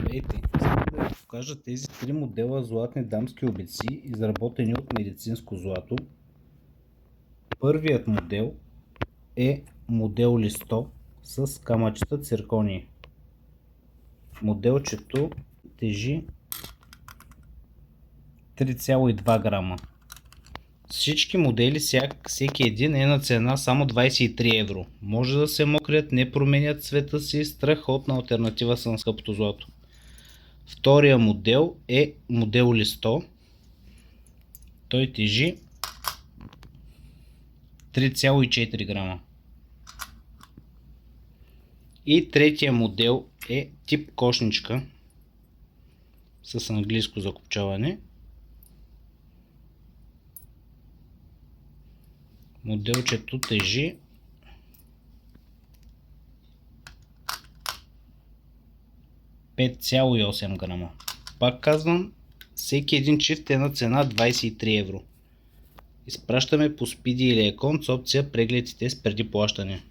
Здравейте! Искам да ви покажа тези три модела златни дамски обедци, изработени от медицинско злато. Първият модел е модел Листо с камъчета цирконий. Моделчето тежи 3,2 грама. Всички модели, всеки един е на цена само 23 евро. Може да се мокрят, не променят цвета си, страхотна алтернатива са на скъпото злато. Втория модел е модел Листо. Той тежи 3,4 грама. И третия модел е тип кошничка с английско закопчаване. Моделчето тежи 5,8 грама. Пак казвам, всеки един чифт е на цена 23 евро. Изпращаме по Speedy или Econ с опция преглед и тест преди плащане.